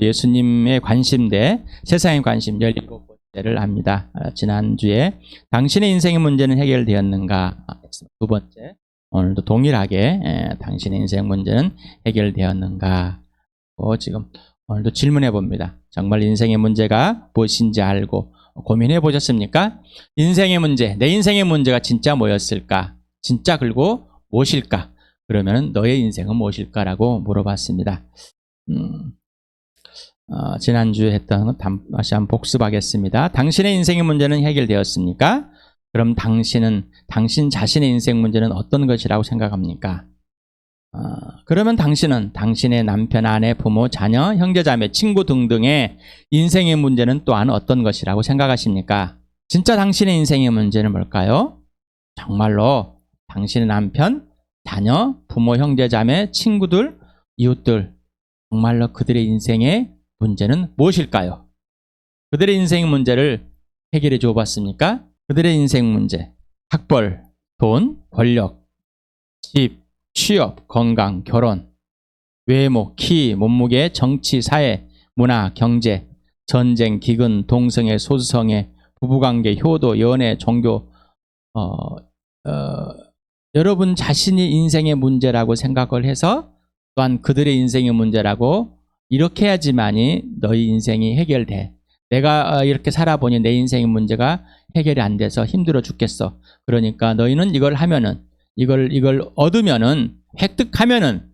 예수님의 관심대, 세상의 관심 17번째를 합니다. 지난주에 당신의 인생의 문제는 해결되었는가? 두 번째, 오늘도 동일하게 당신의 인생 문제는 해결되었는가? 지금 오늘도 질문해 봅니다. 정말 인생의 문제가 무엇인지 알고 고민해 보셨습니까? 인생의 문제, 내 인생의 문제가 진짜 뭐였을까? 진짜 그리고 무엇일까? 그러면 너의 인생은 무엇일까라고 물어봤습니다. 지난주에 했던 거 다시 한번 복습하겠습니다. 당신의 인생의 문제는 해결되었습니까? 그럼 당신 자신의 인생 문제는 어떤 것이라고 생각합니까? 그러면 당신은 당신의 남편, 아내, 부모, 자녀, 형제자매, 친구 등등의 인생의 문제는 또한 어떤 것이라고 생각하십니까? 진짜 당신의 인생의 문제는 뭘까요? 정말로 당신의 남편, 자녀, 부모, 형제자매, 친구들, 이웃들, 정말로 그들의 인생의 문제는 무엇일까요? 그들의 인생 문제를 해결해 주어봤습니까? 그들의 인생 문제, 학벌, 돈, 권력, 집, 취업, 건강, 결혼, 외모, 키, 몸무게, 정치, 사회, 문화, 경제, 전쟁, 기근, 동성애, 소수성애, 부부관계, 효도, 연애, 종교, 여러분 자신이 인생의 문제라고 생각을 해서 또한 그들의 인생의 문제라고 이렇게 해야지만이 너희 인생이 해결돼. 내가 이렇게 살아보니 내 인생의 문제가 해결이 안 돼서 힘들어 죽겠어. 그러니까 너희는 이걸 하면은 이걸 얻으면은 획득하면은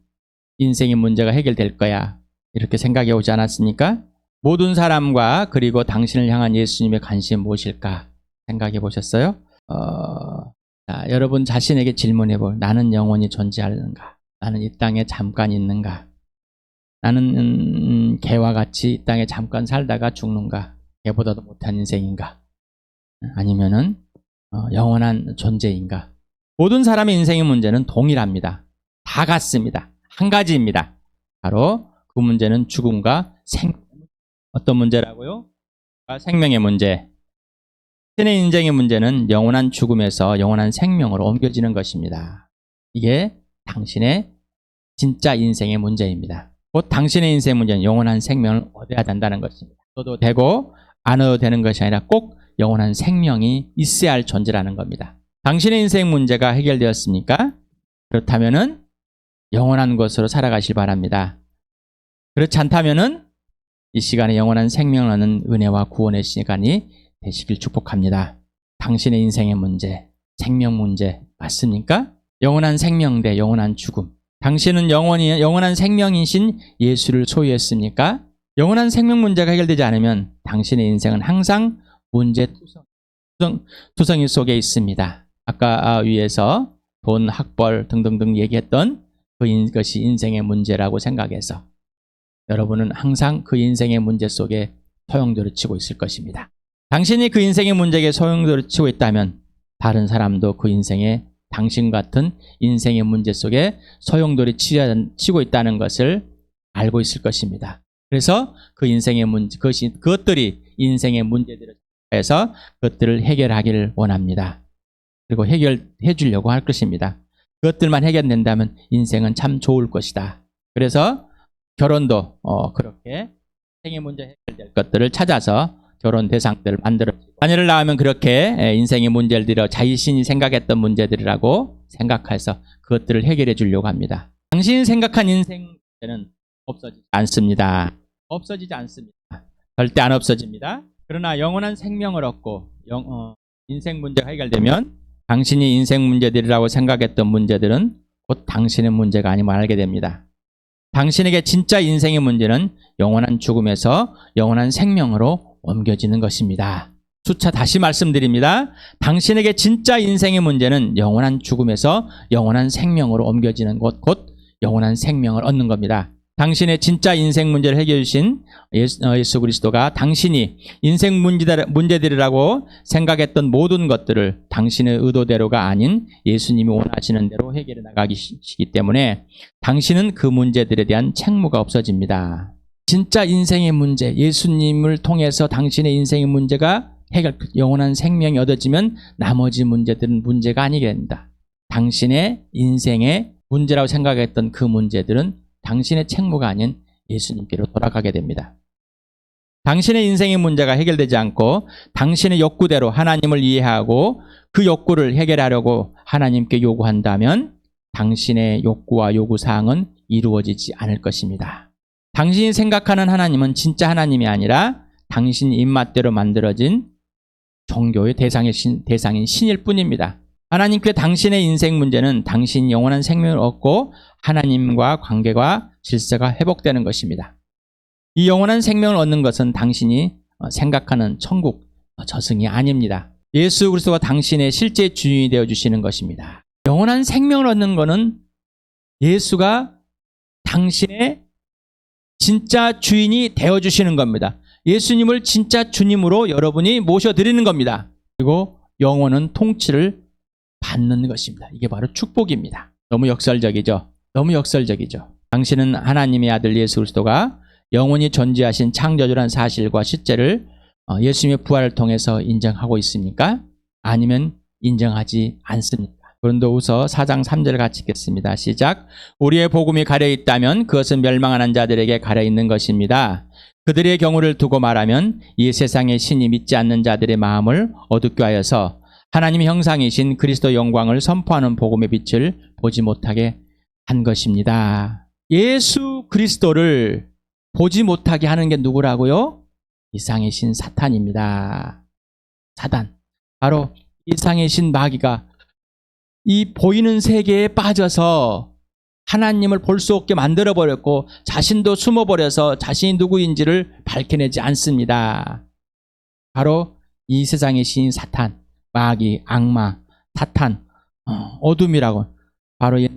인생의 문제가 해결될 거야. 이렇게 생각해 오지 않았습니까? 모든 사람과 그리고 당신을 향한 예수님의 관심이 무엇일까 생각해 보셨어요? 자, 여러분 자신에게 질문해 볼. 나는 영원히 존재하는가? 나는 이 땅에 잠깐 있는가? 나는 개와 같이 이 땅에 잠깐 살다가 죽는가? 개보다도 못한 인생인가? 아니면은 영원한 존재인가? 모든 사람의 인생의 문제는 동일합니다. 다 같습니다. 한 가지입니다. 바로 그 문제는 죽음과 어떤 문제라고요? 생명의 문제. 신의 인생의 문제는 영원한 죽음에서 영원한 생명으로 옮겨지는 것입니다. 이게 당신의 진짜 인생의 문제입니다. 곧 당신의 인생의 문제는 영원한 생명을 얻어야 된다는 것입니다. 얻어도 되고 안 얻어도 되는 것이 아니라 꼭 영원한 생명이 있어야 할 존재라는 겁니다. 당신의 인생 문제가 해결되었습니까? 그렇다면은 영원한 것으로 살아가길 바랍니다. 그렇지 않다면은 이 시간에 영원한 생명을 얻는 은혜와 구원의 시간이 되시길 축복합니다. 당신의 인생의 문제, 생명 문제 맞습니까? 영원한 생명 대 영원한 죽음. 당신은 영원한 생명이신 예수를 소유했습니까? 영원한 생명 문제가 해결되지 않으면 당신의 인생은 항상 문제투성이 속에 있습니다. 아까 위에서 돈, 학벌 등등등 얘기했던 그것이 인생의 문제라고 생각해서 여러분은 항상 그 인생의 문제 속에 소용돌이 치고 있을 것입니다. 당신이 그 인생의 문제에 소용돌이 치고 있다면 다른 사람도 그 인생에 당신 같은 인생의 문제 속에 소용돌이 치고 있다는 것을 알고 있을 것입니다. 그래서 그 인생의 문제, 그것들이 인생의 문제들을 해서 그것들을 해결하기를 원합니다. 그리고 해결해 주려고 할 것입니다. 그것들만 해결된다면 인생은 참 좋을 것이다. 그래서 결혼도 그렇게 인생의 문제 해결될 것들을 찾아서 결혼 대상들을 만들어지고 자녀를 낳으면 그렇게 인생의 문제들을 자신이 생각했던 문제들이라고 생각해서 그것들을 해결해 주려고 합니다. 당신이 생각한 인생 문제는 없어지지 않습니다. 없어지지 않습니다. 절대 안 없어집니다. 그러나 영원한 생명을 얻고 인생 문제가 해결되면 당신이 인생 문제들이라고 생각했던 문제들은 곧 당신의 문제가 아님을 알게 됩니다. 당신에게 진짜 인생의 문제는 영원한 죽음에서 영원한 생명으로 옮겨지는 것입니다. 수차 다시 말씀드립니다. 당신에게 진짜 인생의 문제는 영원한 죽음에서 영원한 생명으로 옮겨지는 것, 곧 영원한 생명을 얻는 겁니다. 당신의 진짜 인생 문제를 해결해 주신 예수 그리스도가 당신이 인생 문제들이라고 생각했던 모든 것들을 당신의 의도대로가 아닌 예수님이 원하시는 대로 해결해 나가시기 때문에 당신은 그 문제들에 대한 책무가 없어집니다. 진짜 인생의 문제, 예수님을 통해서 당신의 인생의 문제가 영원한 생명이 얻어지면 나머지 문제들은 문제가 아니게 됩니다. 당신의 인생의 문제라고 생각했던 그 문제들은 당신의 책무가 아닌 예수님께로 돌아가게 됩니다. 당신의 인생의 문제가 해결되지 않고 당신의 욕구대로 하나님을 이해하고 그 욕구를 해결하려고 하나님께 요구한다면 당신의 욕구와 요구사항은 이루어지지 않을 것입니다. 당신이 생각하는 하나님은 진짜 하나님이 아니라 당신 입맛대로 만들어진 종교의 대상인 신일 뿐입니다. 하나님께 당신의 인생 문제는 당신이 영원한 생명을 얻고 하나님과 관계가 질서가 회복되는 것입니다. 이 영원한 생명을 얻는 것은 당신이 생각하는 천국, 저승이 아닙니다. 예수 그리스도가 당신의 실제 주인이 되어주시는 것입니다. 영원한 생명을 얻는 것은 예수가 당신의 진짜 주인이 되어주시는 겁니다. 예수님을 진짜 주님으로 여러분이 모셔드리는 겁니다. 그리고 영원한 통치를 받는 것입니다. 이게 바로 축복입니다. 너무 역설적이죠? 너무 역설적이죠. 당신은 하나님의 아들 예수 그리스도가 영원히 존재하신 창조주라는 사실과 실제를 예수님의 부활을 통해서 인정하고 있습니까? 아니면 인정하지 않습니까? 고린도후서 4장 3절 같이 읽겠습니다. 시작. 우리의 복음이 가려있다면 그것은 멸망하는 자들에게 가려있는 것입니다. 그들의 경우를 두고 말하면 이 세상의 신이 믿지 않는 자들의 마음을 어둡게 하여서 하나님의 형상이신 그리스도 영광을 선포하는 복음의 빛을 보지 못하게 한 것입니다. 예수 그리스도를 보지 못하게 하는 게 누구라고요? 이상의 신 사탄입니다. 사단. 바로 이상의 신 마귀가 이 보이는 세계에 빠져서 하나님을 볼 수 없게 만들어버렸고 자신도 숨어버려서 자신이 누구인지를 밝혀내지 않습니다. 바로 이 세상의 신 사탄, 마귀, 악마, 사탄, 어둠이라고 바로 이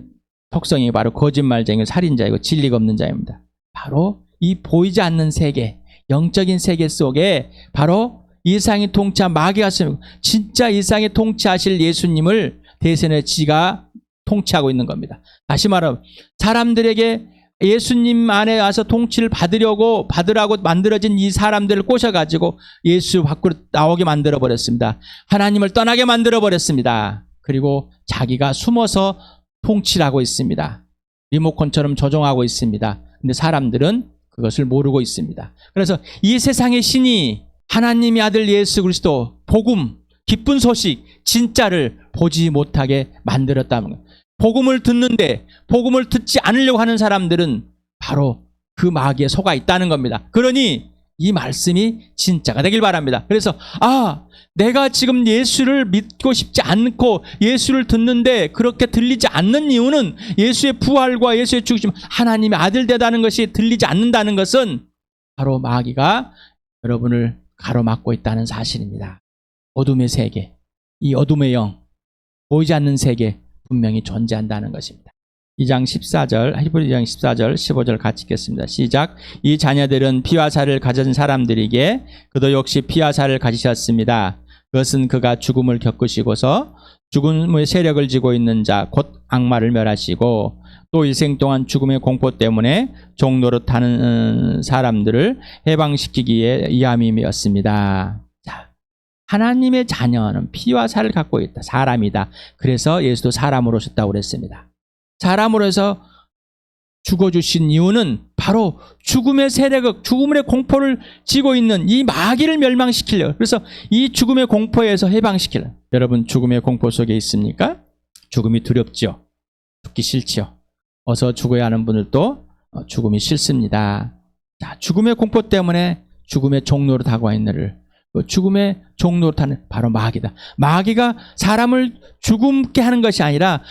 속성이 바로 거짓말쟁이, 살인자이고 진리가 없는 자입니다. 바로 이 보이지 않는 세계, 영적인 세계 속에 바로 이 세상이 통치한 마귀가 있습니다. 진짜 이 세상에 통치하실 예수님을 대신에 지가 통치하고 있는 겁니다. 다시 말하면 사람들에게 예수님 안에 와서 통치를 받으라고 만들어진 이 사람들을 꼬셔가지고 예수 밖으로 나오게 만들어버렸습니다. 하나님을 떠나게 만들어버렸습니다. 그리고 자기가 숨어서 통치를 하고 있습니다. 리모컨처럼 조종하고 있습니다. 근데 사람들은 그것을 모르고 있습니다. 그래서 이 세상의 신이 하나님의 아들 예수 그리스도 복음, 기쁜 소식, 진짜를 보지 못하게 만들었다는 거예요. 복음을 듣는데 복음을 듣지 않으려고 하는 사람들은 바로 그 마귀에 속아 있다는 겁니다. 그러니 이 말씀이 진짜가 되길 바랍니다. 그래서 내가 지금 예수를 믿고 싶지 않고 예수를 듣는데 그렇게 들리지 않는 이유는 예수의 부활과 예수의 죽으심, 하나님의 아들 되다는 것이 들리지 않는다는 것은 바로 마귀가 여러분을 가로막고 있다는 사실입니다. 어둠의 세계, 이 어둠의 영, 보이지 않는 세계 분명히 존재한다는 것입니다. 2장 14절, 히브리 2장 14절, 15절 같이 읽겠습니다. 시작. 이 자녀들은 피와 살을 가진 사람들이기에 그도 역시 피와 살을 가지셨습니다. 그것은 그가 죽음을 겪으시고서 죽음의 세력을 지고 있는 자, 곧 악마를 멸하시고 또 일생 동안 죽음의 공포 때문에 종노릇하는 사람들을 해방시키기에 이함이었습니다. 하나님의 자녀는 피와 살을 갖고 있다. 사람이다. 그래서 예수도 사람으로 오셨다고 그랬습니다. 사람으로 해서 죽어주신 이유는 바로 죽음의 세력을, 죽음의 공포를 지고 있는 이 마귀를 멸망시키려고. 그래서 이 죽음의 공포에서 해방시키려고. 여러분 죽음의 공포 속에 있습니까? 죽음이 두렵죠. 죽기 싫지요. 어서 죽어야 하는 분들도 죽음이 싫습니다. 자, 죽음의 공포 때문에 죽음의 종로로 다가와 있는 죽음의 종노릇하는 바로 마귀다. 마귀가 사람을 죽음게 하는 것이 아니라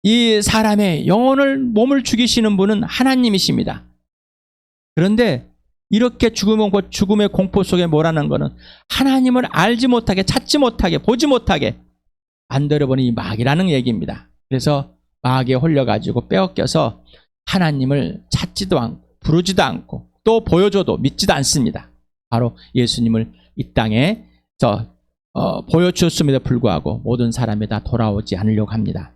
이 사람의 영혼을, 몸을 죽이시는 분은 하나님이십니다. 그런데 이렇게 죽음의 공포 속에 몰아넣는 것은 하나님을 알지 못하게, 찾지 못하게, 보지 못하게 만들어버린 이 마귀라는 얘기입니다. 그래서 마귀에 홀려가지고 빼앗겨서 하나님을 찾지도 않고 부르지도 않고 또 보여줘도 믿지도 않습니다. 바로 예수님을 이 땅에 보여주었음에도 불구하고 모든 사람이 다 돌아오지 않으려고 합니다.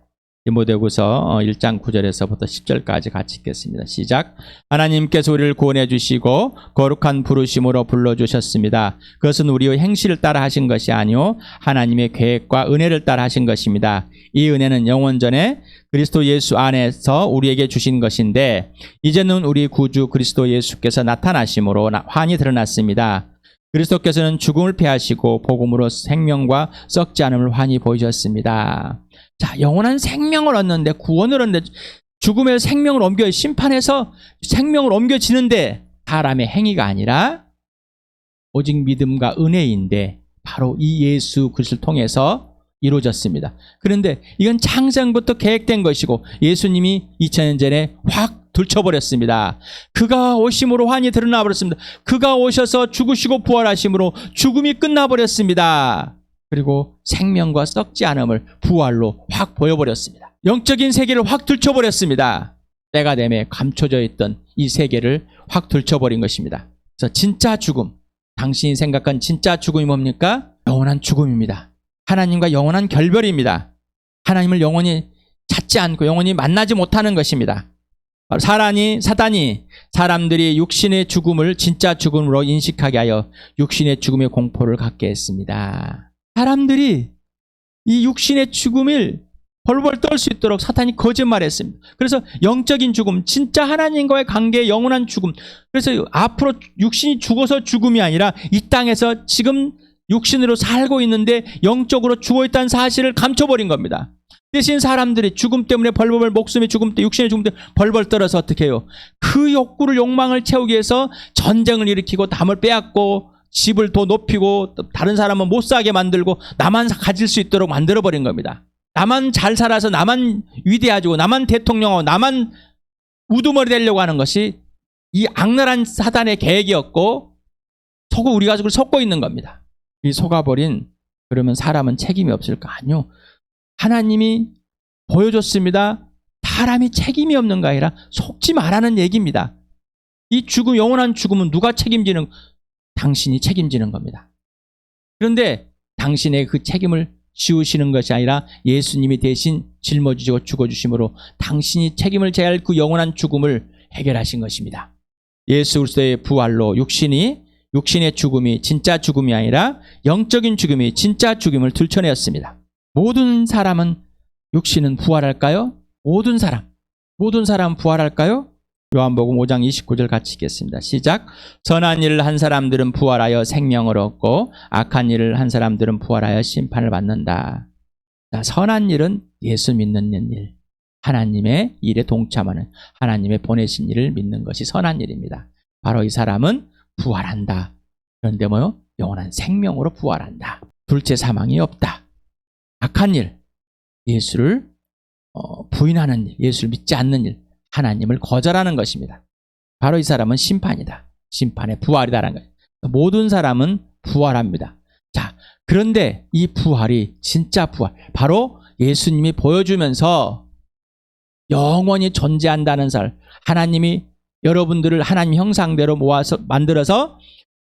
디모데후서 1장 9절에서부터 10절까지 같이 읽겠습니다. 시작. 하나님께서 우리를 구원해 주시고 거룩한 부르심으로 불러주셨습니다. 그것은 우리의 행실을 따라 하신 것이 아니요 하나님의 계획과 은혜를 따라 하신 것입니다. 이 은혜는 영원전에 그리스도 예수 안에서 우리에게 주신 것인데 이제는 우리 구주 그리스도 예수께서 나타나심으로 환히 드러났습니다. 그리스도께서는 죽음을 패하시고 복음으로 생명과 썩지 않음을 환히 보이셨습니다. 자, 영원한 생명을 얻는데, 구원을 얻는데, 죽음에서 생명을 옮겨, 심판에서 생명을 옮겨지는데 사람의 행위가 아니라 오직 믿음과 은혜인데 바로 이 예수 그리스도를 통해서 이루어졌습니다. 그런데 이건 창세부터 계획된 것이고 예수님이 2000년 전에 확 들춰버렸습니다. 그가 오심으로 환히 드러나 버렸습니다. 그가 오셔서 죽으시고 부활하심으로 죽음이 끝나버렸습니다. 그리고 생명과 썩지 않음을 부활로 확 보여버렸습니다. 영적인 세계를 확 들춰버렸습니다. 때가 되매 감춰져 있던 이 세계를 확 들춰버린 것입니다. 그래서 진짜 죽음, 당신이 생각한 진짜 죽음이 뭡니까? 영원한 죽음입니다. 하나님과 영원한 결별입니다. 하나님을 영원히 찾지 않고 영원히 만나지 못하는 것입니다. 사단이 사람들이 육신의 죽음을 진짜 죽음으로 인식하게 하여 육신의 죽음의 공포를 갖게 했습니다. 사람들이 이 육신의 죽음을 벌벌 떨 수 있도록 사탄이 거짓말했습니다. 그래서 영적인 죽음, 진짜 하나님과의 관계의 영원한 죽음, 그래서 앞으로 육신이 죽어서 죽음이 아니라 이 땅에서 지금 육신으로 살고 있는데 영적으로 죽어있다는 사실을 감춰버린 겁니다. 대신 사람들이 죽음 때문에 벌벌, 목숨의 죽음 때, 육신의 죽음 때문에 벌벌 떨어서 어떻게 해요? 그 욕구를, 욕망을 채우기 위해서 전쟁을 일으키고 담을 빼앗고 집을 더 높이고 다른 사람은 못 사게 만들고 나만 가질 수 있도록 만들어버린 겁니다. 나만 잘 살아서 나만 위대해지고 나만 대통령하고 나만 우두머리 되려고 하는 것이 이 악랄한 사단의 계획이었고 우리 가족을 속고 있는 겁니다. 이 속아버린, 그러면 사람은 책임이 없을까? 아니요. 하나님이 보여줬습니다. 사람이 책임이 없는가 아니라 속지 말라는 얘기입니다. 이 죽음, 영원한 죽음은 누가 책임지는? 당신이 책임지는 겁니다. 그런데 당신의 그 책임을 지우시는 것이 아니라 예수님이 대신 짊어지시고 죽어주심으로 당신이 책임을 져야 할 그 영원한 죽음을 해결하신 것입니다. 예수 그리스도의 부활로 육신의 죽음이 진짜 죽음이 아니라 영적인 죽음이 진짜 죽음을 들춰내었습니다. 모든 사람은 육신은 부활할까요? 모든 사람은 부활할까요? 요한복음 5장 29절 같이 읽겠습니다. 시작. 선한 일을 한 사람들은 부활하여 생명을 얻고 악한 일을 한 사람들은 부활하여 심판을 받는다. 자, 선한 일은 예수 믿는 일, 하나님의 일에 동참하는, 하나님의 보내신 일을 믿는 것이 선한 일입니다. 바로 이 사람은 부활한다. 그런데 뭐요? 영원한 생명으로 부활한다. 둘째 사망이 없다. 악한 일, 예수를 부인하는 일, 예수를 믿지 않는 일, 하나님을 거절하는 것입니다. 바로 이 사람은 심판이다. 심판의 부활이다라는 거예요. 모든 사람은 부활합니다. 자, 그런데 이 부활이 진짜 부활, 바로 예수님이 보여주면서 영원히 존재한다는 설, 하나님이 여러분들을 하나님 형상대로 모아서 만들어서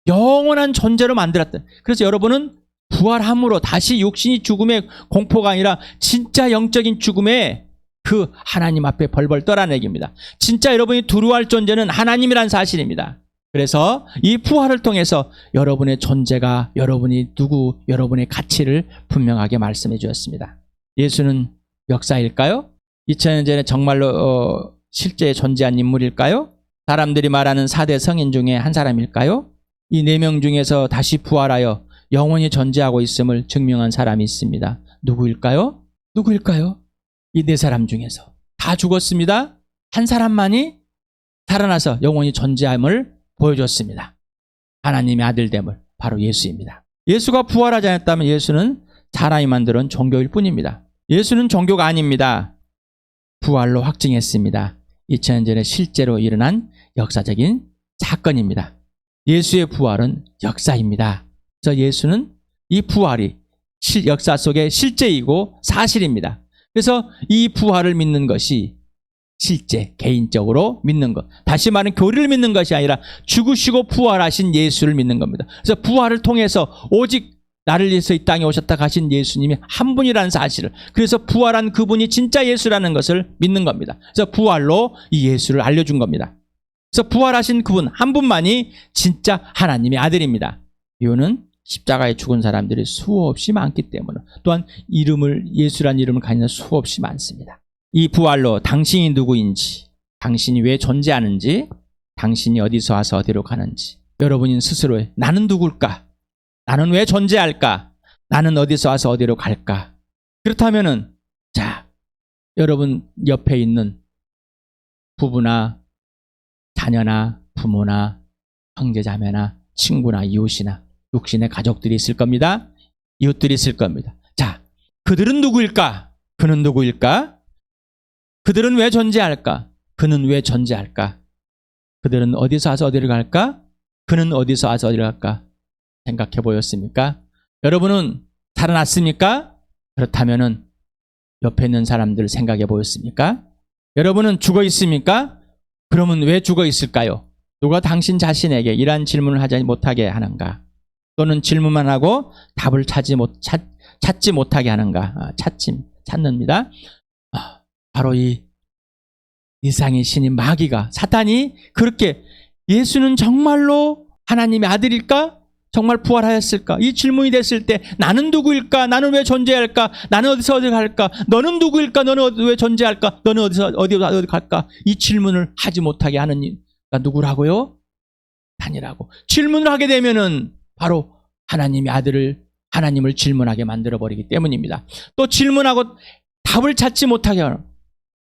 영원한 존재로 만들었다. 그래서 여러분은 부활함으로 다시 육신이 죽음의 공포가 아니라 진짜 영적인 죽음의 그 하나님 앞에 벌벌 떠라는 얘기입니다. 진짜 여러분이 두려워할 존재는 하나님이란 사실입니다. 그래서 이 부활을 통해서 여러분의 존재가, 여러분이 누구, 여러분의 가치를 분명하게 말씀해 주었습니다. 예수는 역사일까요? 2000년 전에 정말로 실제 존재한 인물일까요? 사람들이 말하는 4대 성인 중에 한 사람일까요? 이 4명 중에서 다시 부활하여 영원히 존재하고 있음을 증명한 사람이 있습니다. 누구일까요? 이 4사람 중에서 다 죽었습니다. 한 사람만이 살아나서 영원히 존재함을 보여줬습니다. 하나님의 아들됨을, 바로 예수입니다. 예수가 부활하지 않았다면 예수는 사람이 만들어온 종교일 뿐입니다. 예수는 종교가 아닙니다. 부활로 확증했습니다. 2000년 전에 실제로 일어난 역사적인 사건입니다. 예수의 부활은 역사입니다. 그래서 예수는 이 부활이 역사 속의 실제이고 사실입니다. 그래서 이 부활을 믿는 것이 실제 개인적으로 믿는 것, 다시 말하면 교리를 믿는 것이 아니라 죽으시고 부활하신 예수를 믿는 겁니다. 그래서 부활을 통해서 오직 나를 위해서 이 땅에 오셨다 가신 예수님이 한 분이라는 사실을, 그래서 부활한 그분이 진짜 예수라는 것을 믿는 겁니다. 그래서 부활로 이 예수를 알려준 겁니다. 그래서 부활하신 그분 한 분만이 진짜 하나님의 아들입니다. 이유는 십자가에 죽은 사람들이 수없이 많기 때문에, 또한 예수란 이름을 가진 수없이 많습니다. 이 부활로 당신이 누구인지, 당신이 왜 존재하는지, 당신이 어디서 와서 어디로 가는지, 여러분이 스스로 나는 누굴까? 나는 왜 존재할까? 나는 어디서 와서 어디로 갈까? 그렇다면은, 자, 여러분 옆에 있는 부부나 자녀나 부모나 형제자매나 친구나 이웃이나 육신의 가족들이 있을 겁니다. 이웃들이 있을 겁니다. 자, 그들은 누구일까? 그는 누구일까? 그들은 왜 존재할까? 그는 왜 존재할까? 그들은 어디서 와서 어디로 갈까? 그는 어디서 와서 어디로 갈까? 생각해 보였습니까? 여러분은 살아났습니까? 그렇다면은 옆에 있는 사람들 생각해 보였습니까? 여러분은 죽어 있습니까? 그러면 왜 죽어 있을까요? 누가 당신 자신에게 이러한 질문을 하지 못하게 하는가? 또는 질문만 하고 답을 찾지 못하게 하는가? 찾는다. 바로 이 이상의 신인 마귀가, 사탄이 그렇게, 예수는 정말로 하나님의 아들일까? 정말 부활하였을까? 이 질문이 됐을 때 나는 누구일까? 나는 왜 존재할까? 나는 어디서 어디 갈까? 너는 누구일까? 너는 왜 존재할까? 너는 어디 갈까? 이 질문을 하지 못하게 하는 이가 누구라고요? 단이라고. 질문을 하게 되면은 바로 하나님의 하나님을 질문하게 만들어버리기 때문입니다. 또 질문하고 답을 찾지 못하게 하는,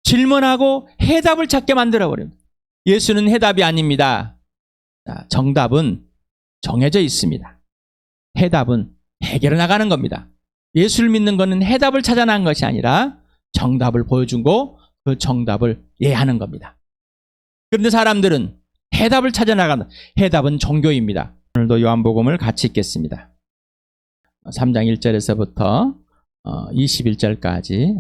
질문하고 해답을 찾게 만들어버립니다. 예수는 해답이 아닙니다. 정답은 정해져 있습니다. 해답은 해결해 나가는 겁니다. 예수를 믿는 것은 해답을 찾아 나간 것이 아니라 정답을 보여주고 그 정답을 이해하는 겁니다. 그런데 사람들은 해답을 찾아 나간다. 해답은 종교입니다. 오늘도 요한복음을 같이 읽겠습니다. 3장 1절에서부터 21절까지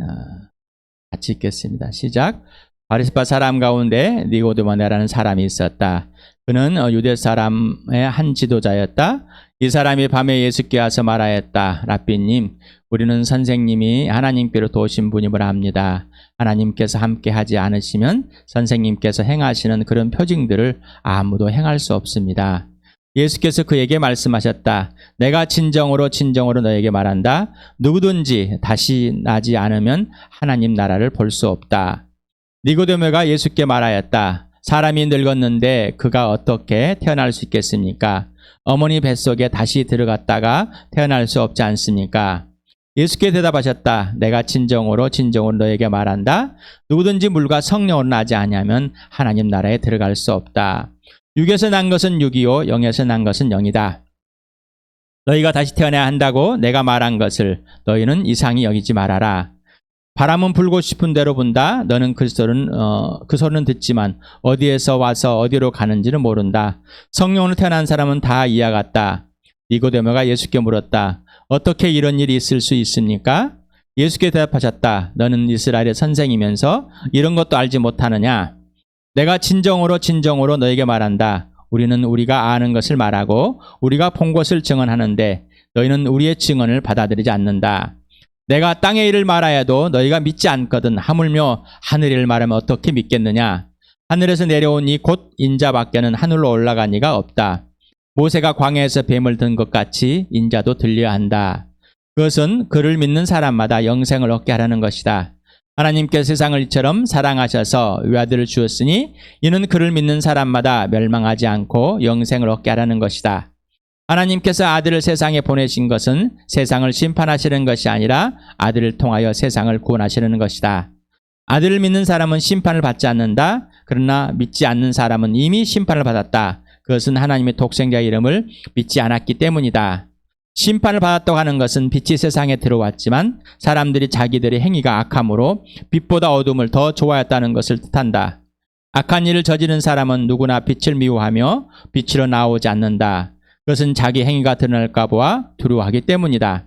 같이 읽겠습니다. 시작. 바리새파 사람 가운데 니고데모라는 사람이 있었다. 그는 유대 사람의 한 지도자였다. 이 사람이 밤에 예수께 와서 말하였다. 랍비님, 우리는 선생님이 하나님께로부터 오신 분임을 압니다. 하나님께서 함께 하지 않으시면 선생님께서 행하시는 그런 표징들을 아무도 행할 수 없습니다. 예수께서 그에게 말씀하셨다. 내가 진정으로 너에게 말한다. 누구든지 다시 나지 않으면 하나님 나라를 볼 수 없다. 니고데모가 예수께 말하였다. 사람이 늙었는데 그가 어떻게 태어날 수 있겠습니까? 어머니 뱃속에 다시 들어갔다가 태어날 수 없지 않습니까? 예수께 대답하셨다. 내가 진정으로 너에게 말한다. 누구든지 물과 성령으로 나지 않으면 하나님 나라에 들어갈 수 없다. 육에서 난 것은 육이요 영에서 난 것은 영이다. 너희가 다시 태어나야 한다고 내가 말한 것을 너희는 이상히 여기지 말아라. 바람은 불고 싶은 대로 분다. 너는 그 소리는 듣지만 어디에서 와서 어디로 가는지는 모른다. 성령으로 태어난 사람은 다 이와 같다. 니고데모가 예수께 물었다. 어떻게 이런 일이 있을 수 있습니까? 예수께 대답하셨다. 너는 이스라엘의 선생이면서 이런 것도 알지 못하느냐? 내가 진정으로 너에게 말한다. 우리는 우리가 아는 것을 말하고 우리가 본 것을 증언하는데 너희는 우리의 증언을 받아들이지 않는다. 내가 땅의 일을 말하여도 너희가 믿지 않거든. 하물며 하늘의 일을 말하면 어떻게 믿겠느냐? 하늘에서 내려온 이 곧 인자밖에는 하늘로 올라간 이가 없다. 모세가 광야에서 뱀을 든 것 같이 인자도 들려야 한다. 그것은 그를 믿는 사람마다 영생을 얻게 하라는 것이다. 하나님께서 세상을 이처럼 사랑하셔서 외아들을 주었으니 이는 그를 믿는 사람마다 멸망하지 않고 영생을 얻게 하라는 것이다. 하나님께서 아들을 세상에 보내신 것은 세상을 심판하시는 것이 아니라 아들을 통하여 세상을 구원하시는 것이다. 아들을 믿는 사람은 심판을 받지 않는다. 그러나 믿지 않는 사람은 이미 심판을 받았다. 그것은 하나님의 독생자 이름을 믿지 않았기 때문이다. 심판을 받았다고 하는 것은 빛이 세상에 들어왔지만 사람들이 자기들의 행위가 악함으로 빛보다 어둠을 더 좋아했다는 것을 뜻한다. 악한 일을 저지른 사람은 누구나 빛을 미워하며 빛으로 나오지 않는다. 그것은 자기 행위가 드러날까 보아 두려워하기 때문이다.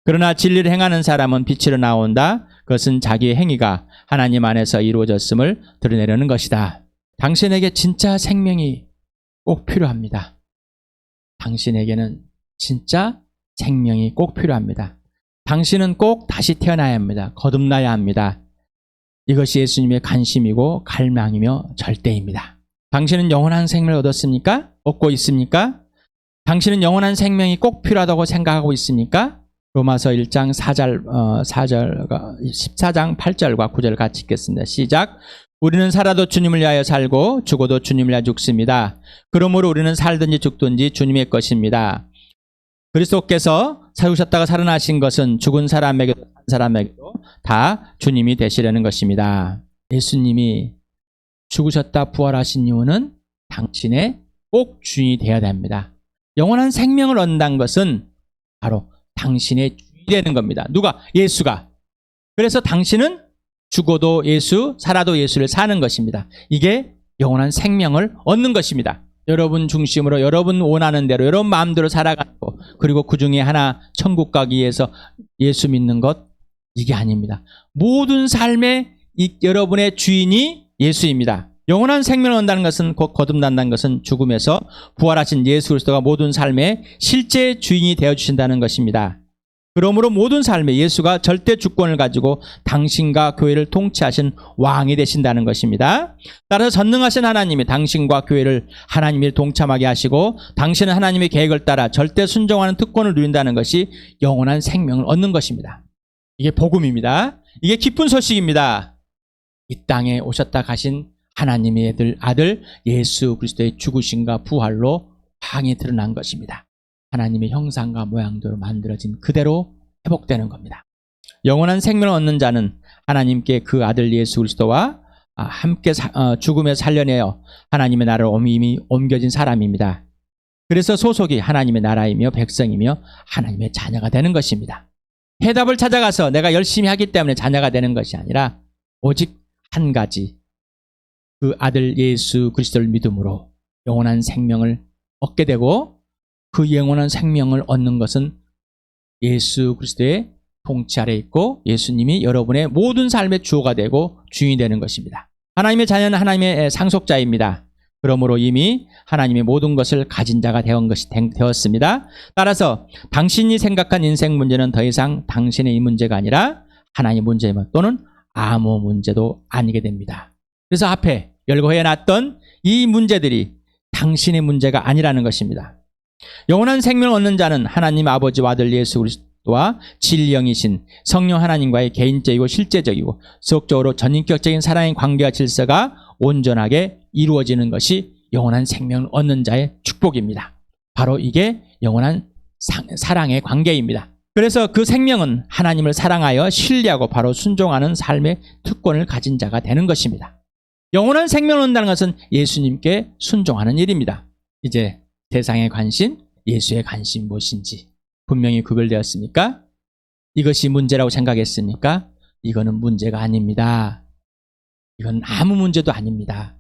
그러나 진리를 행하는 사람은 빛으로 나온다. 그것은 자기의 행위가 하나님 안에서 이루어졌음을 드러내려는 것이다. 당신에게 진짜 생명이 꼭 필요합니다. 당신에게는 진짜 생명이 꼭 필요합니다. 당신은 꼭 다시 태어나야 합니다. 거듭나야 합니다. 이것이 예수님의 관심이고 갈망이며 절대입니다. 당신은 영원한 생명을 얻었습니까? 얻고 있습니까? 당신은 영원한 생명이 꼭 필요하다고 생각하고 있습니까? 로마서 1장 14장 8절과 9절 같이 읽겠습니다. 시작. 우리는 살아도 주님을 위하여 살고 죽어도 주님을 위하여 죽습니다. 그러므로 우리는 살든지 죽든지 주님의 것입니다. 그리스도께서 살으셨다가 살아나신 것은 죽은 사람에게도 산 사람에게도 다 주님이 되시려는 것입니다. 예수님이 죽으셨다 부활하신 이유는 당신의 꼭 주인이 되어야 됩니다. 영원한 생명을 얻는다는 것은 바로 당신의 주인이 되는 겁니다. 누가? 예수가. 그래서 당신은 죽어도 예수, 살아도 예수를 사는 것입니다. 이게 영원한 생명을 얻는 것입니다. 여러분 중심으로 여러분 원하는 대로 여러분 마음대로 살아가고 그리고 그 중에 하나 천국 가기 위해서 예수 믿는 것 이게 아닙니다. 모든 삶의 여러분의 주인이 예수입니다. 영원한 생명을 얻는다는 것은 곧 거듭난다는 것은 죽음에서 부활하신 예수 그리스도가 모든 삶의 실제 주인이 되어주신다는 것입니다. 그러므로 모든 삶에 예수가 절대 주권을 가지고 당신과 교회를 통치하신 왕이 되신다는 것입니다. 따라서 전능하신 하나님이 당신과 교회를 하나님이 동참하게 하시고 당신은 하나님의 계획을 따라 절대 순종하는 특권을 누린다는 것이 영원한 생명을 얻는 것입니다. 이게 복음입니다. 이게 기쁜 소식입니다. 이 땅에 오셨다 가신 하나님의 아들 예수 그리스도의 죽으심과 부활로 왕이 드러난 것입니다. 하나님의 형상과 모양대로 만들어진 그대로 회복되는 겁니다. 영원한 생명을 얻는 자는 하나님께 그 아들 예수 그리스도와 함께 죽음에 살려내어 하나님의 나라로 이미 옮겨진 사람입니다. 그래서 소속이 하나님의 나라이며 백성이며 하나님의 자녀가 되는 것입니다. 해답을 찾아가서 내가 열심히 하기 때문에 자녀가 되는 것이 아니라 오직 한 가지 그 아들 예수 그리스도를 믿음으로 영원한 생명을 얻게 되고 그 영원한 생명을 얻는 것은 예수 그리스도의 통치 아래 있고 예수님이 여러분의 모든 삶의 주어가 되고 주인이 되는 것입니다. 하나님의 자녀는 하나님의 상속자입니다. 그러므로 이미 하나님의 모든 것을 가진 자가 되었습니다. 따라서 당신이 생각한 인생 문제는 더 이상 당신의 이 문제가 아니라 하나님의 문제이며 또는 아무 문제도 아니게 됩니다. 그래서 앞에 열거해 놨던 이 문제들이 당신의 문제가 아니라는 것입니다. 영원한 생명을 얻는 자는 하나님 아버지와 아들 예수 그리스도와 진리영이신 성령 하나님과의 개인적이고 실제적이고 지속적으로 전인격적인 사랑의 관계와 질서가 온전하게 이루어지는 것이 영원한 생명을 얻는 자의 축복입니다. 바로 이게 영원한 사랑의 관계입니다. 그래서 그 생명은 하나님을 사랑하여 신뢰하고 바로 순종하는 삶의 특권을 가진 자가 되는 것입니다. 영원한 생명을 얻는다는 것은 예수님께 순종하는 일입니다. 이제 세상의 관심, 예수의 관심 무엇인지 분명히 구별되었습니까? 이것이 문제라고 생각했습니까? 이거는 문제가 아닙니다. 이건 아무 문제도 아닙니다.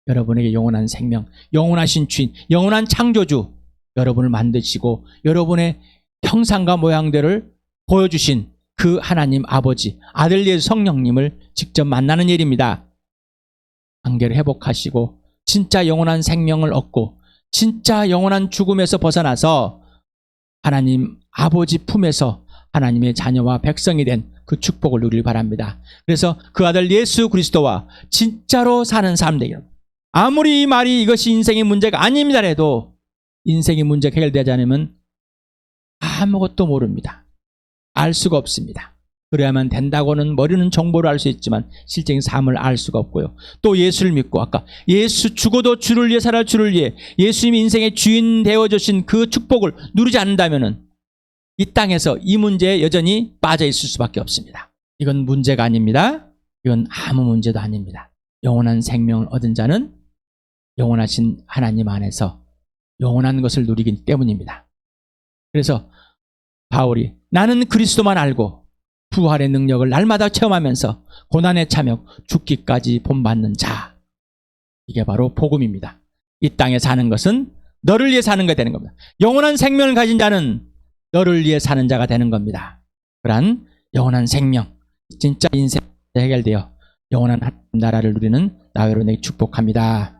여러분에게 영원한 생명, 영원하신 주인, 영원한 창조주, 여러분을 만드시고 여러분의 형상과 모양대를 보여주신 그 하나님 아버지, 아들 예수 성령님을 직접 만나는 일입니다. 관계를 회복하시고 진짜 영원한 생명을 얻고 진짜 영원한 죽음에서 벗어나서 하나님 아버지 품에서 하나님의 자녀와 백성이 된 그 축복을 누리길 바랍니다. 그래서 그 아들 예수 그리스도와 진짜로 사는 삶 되기를. 아무리 이 말이 이것이 인생의 문제가 아닙니다 해도 인생의 문제가 해결되지 않으면 아무것도 모릅니다. 알 수가 없습니다. 그래야만 된다고는 머리는 정보를 알 수 있지만 실제적인 삶을 알 수가 없고요. 또 예수를 믿고 아까 예수 죽어도 주를 위해 살아 주를 위해 예수님이 인생의 주인 되어주신 그 축복을 누리지 않는다면 이 땅에서 이 문제에 여전히 빠져 있을 수밖에 없습니다. 이건 문제가 아닙니다. 이건 아무 문제도 아닙니다. 영원한 생명을 얻은 자는 영원하신 하나님 안에서 영원한 것을 누리기 때문입니다. 그래서 바울이 나는 그리스도만 알고 부활의 능력을 날마다 체험하면서 고난에 참여 죽기까지 본받는 자. 이게 바로 복음입니다. 이 땅에 사는 것은 너를 위해 사는 게 되는 겁니다. 영원한 생명을 가진 자는 너를 위해 사는 자가 되는 겁니다. 그러한 영원한 생명, 진짜 인생 해결되어 영원한 나라를 누리는 나와 여러분에게 축복합니다.